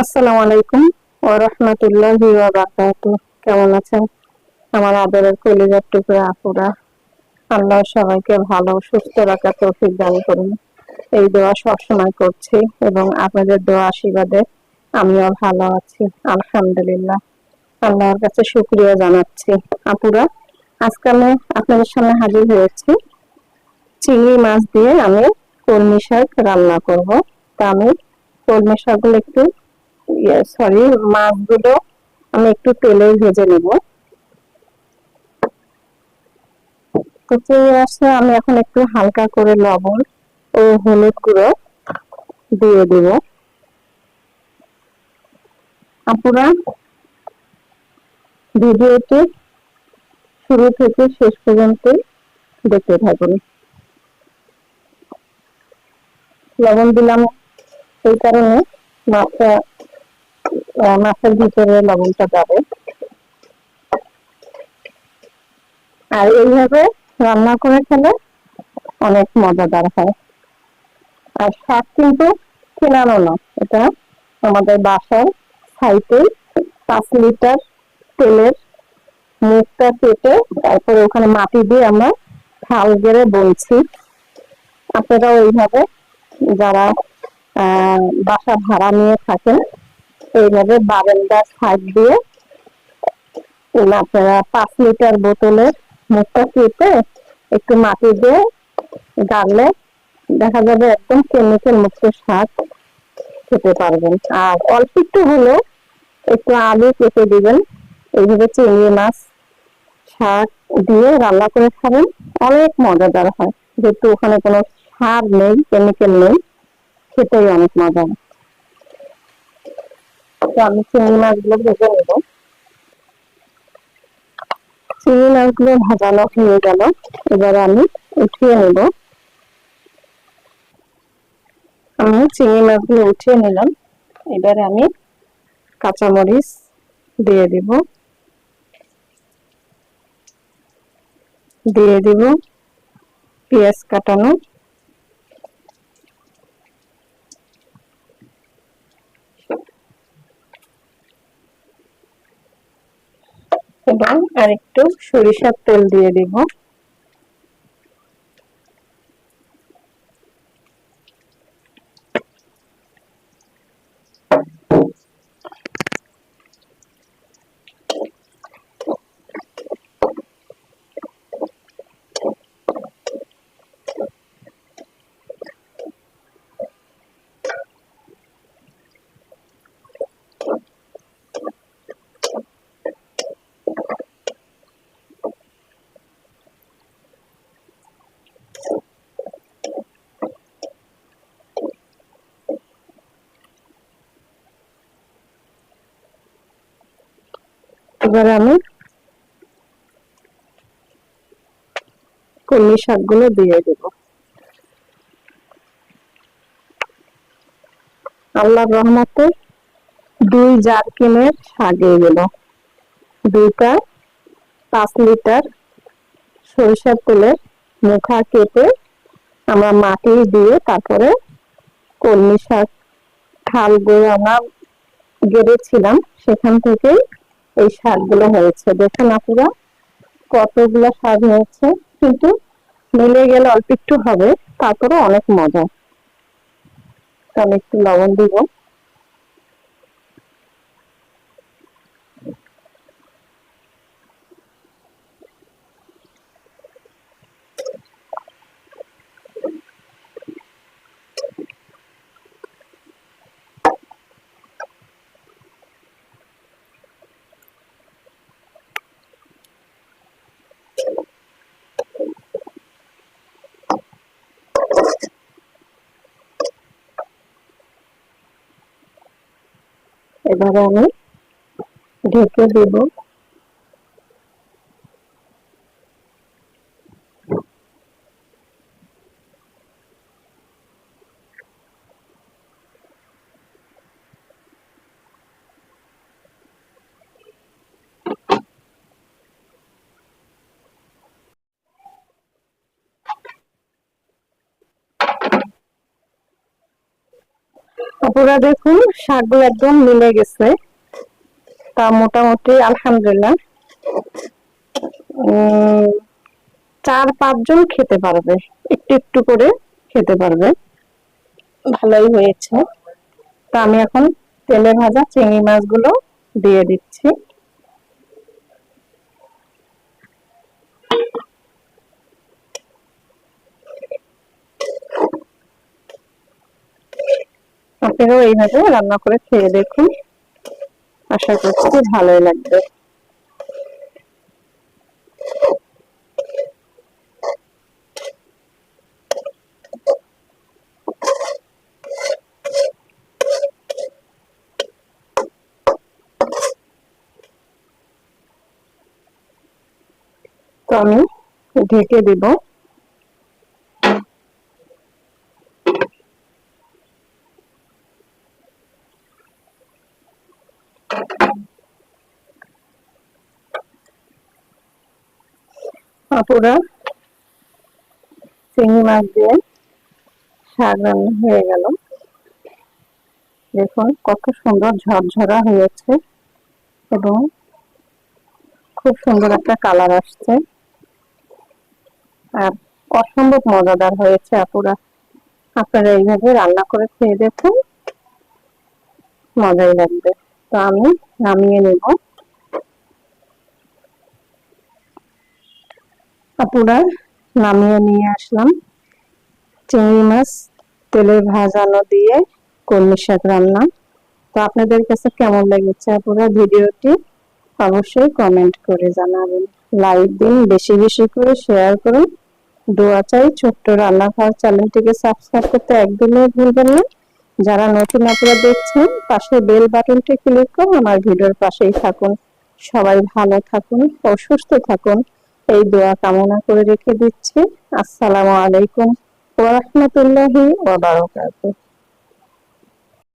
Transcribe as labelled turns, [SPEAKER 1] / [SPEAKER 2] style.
[SPEAKER 1] আসসালামু আলাইকুম ওয়া রাহমাতুল্লাহি ওয়া বারাকাতুহু। কেমন আছেন আমার আদরের কলিজার টুকরা আপুরা? আল্লাহ সবাইকে ভালো সুস্থ রাখার তৌফিক দান করুন, এই দোয়া সবসময় করছি এবং আপনাদের দোয়া আশীর্বাদে আমিও ভালো আছি, আলহামদুলিল্লাহ। আল্লাহর কাছে শুকরিয়া জানাচ্ছি। আপুরা, আজকে আমি আপনাদের সামনে হাজির হয়েছি চিংড়ি মাছ দিয়ে আমি কলমি শাক রান্না করব। তা আমি কলমি শাকগুলো একটু সরি মাছগুলো আমি একটু তেলে ভেজে নেব। তো চিংড়ি মাছে আমি এখন একটু হালকা করে লবণ ও হলুদ গুঁড়ো দিয়ে দেব। আপুরা, ভিডিওটি শুরু থেকে শেষ পর্যন্ত দেখতে থাকুন। লবণ দিলাম এই কারণে মাছটা মাছের ভিতরে লবণটা যাবে। আর এইভাবে রান্না করে খেলে অনেক মজাদার হয়। আর শাক কিন্তু কেনানো না, এটা আমাদের বাসার সাইতে 5 লিটার তেলের মুখটা কেটে তারপরে ওখানে মাটি দিয়ে আমরা খাল গেড়ে বলছি। আপনারা ওইভাবে যারা বাসা ভাড়া নিয়ে থাকেন এইভাবে বারান্দার সাইড দিয়ে আপনারা 5 লিটার বোতলের মুখটা কেটে একটু মাটি দিয়ে গাড়লে দেখা যাবে একদম কেমিক্যাল মুক্ত শাক খেতে পারবেন। আর অল্প একটু হলে একটু আলু কেটে দিবেন, এইভাবে চিংড়ি মাছ শাক দিয়ে রান্না করে খাবেন, অনেক মজাদার হয়। যেহেতু ওখানে কোনো সার নেই, কেমিক্যাল নেই, খেতেই অনেক মজা। তো আমি চিংড়ি মাছগুলো ভেজে নেব। চিংড়ি মাছগুলো ভাজানো হয়ে গেল, এবারে আমি উঠিয়ে নেব। আমি চিংড়ি মাছগুলো উঠিয়ে নিলাম। এবারে আমি কাঁচামরিচ দিয়ে দিব, দিয়ে দিব পেঁয়াজ কাটানো, এবং আরেকটু সরিষার তেল দিয়ে দিব। এবারে আমি কলমি শাকগুলো দিয়ে দেব। আল্লাহর রহমতে 2 জারকিনের শাক এগুলো। 2টা 5 লিটার সরিষার তেলের মুখা কেটে আমরা মাটি দিয়ে তারপরে কলমি শাক খালগুলো আমরা গেড়েছিলাম, সেখান থেকে এই শাকগুলো হয়েছে। দেখুন আপনারা কতগুলো শাক হয়েছে, কিন্তু মিলে গেলে অল্প একটু হবে, তারপরে অনেক মজা। আমি একটু লবণ দিব। এবারে আমি ঢেকে দেব। আপুরা দেখুন শাকগুলো একদম মিলে গেছে, তা মোটামুটি আলহামদুলিল্লাহ 4-5 জন খেতে পারবে, একটু একটু করে খেতে পারবে, ভালোই হয়েছে। তা আমি এখন তেলে ভাজা চিংড়ি মাছগুলো দিয়ে দিচ্ছি। আপনারাও এইভাবে রান্না করে খেয়ে দেখুন, আশা করছি ভালোই লাগবে। তো আমি ঢেকে দিব। আপুরা চিংড়ি মাছ দিয়ে শাক রান্না হয়ে গেল। দেখুন কত সুন্দর ঝরঝরা হয়েছে এবং খুব সুন্দর একটা কালার আসছে, আর অসম্ভব মজাদার হয়েছে। আপুরা আপনারা এইভাবে রান্না করে খেয়ে দেখুন, মজাই লাগবে। তো আমি নামিয়ে নেব। আপুরা নামিয়ে নিয়ে আসলাম চিংড়ি মাছ তেলে ভাজানো দিয়ে কলমি শাক রান্না। তো আপনাদের কাছে কেমন লেগেছে আপুরা ভিডিওটি অবশ্যই কমেন্ট করে জানাবেন, লাইক দিন, বেশি বেশি করে শেয়ার করুন। দোয়া চাই, ছোট্ট রান্নাঘর চ্যানেলটিকে সাবস্ক্রাইব করতে একদমই ভুলবেন না। যারা নতুন আপুরা দেখছেন পাশে বেল বাটনটি ক্লিক করে আমার ভিডিওর পাশেই থাকুন। সবাই ভালো থাকুন ও সুস্থ থাকুন এই দোয়া কামনা করে রেখে দিচ্ছি। আসসালামু আলাইকুম ওয়া রাহমাতুল্লাহি ওয়া বারাকাতুহু।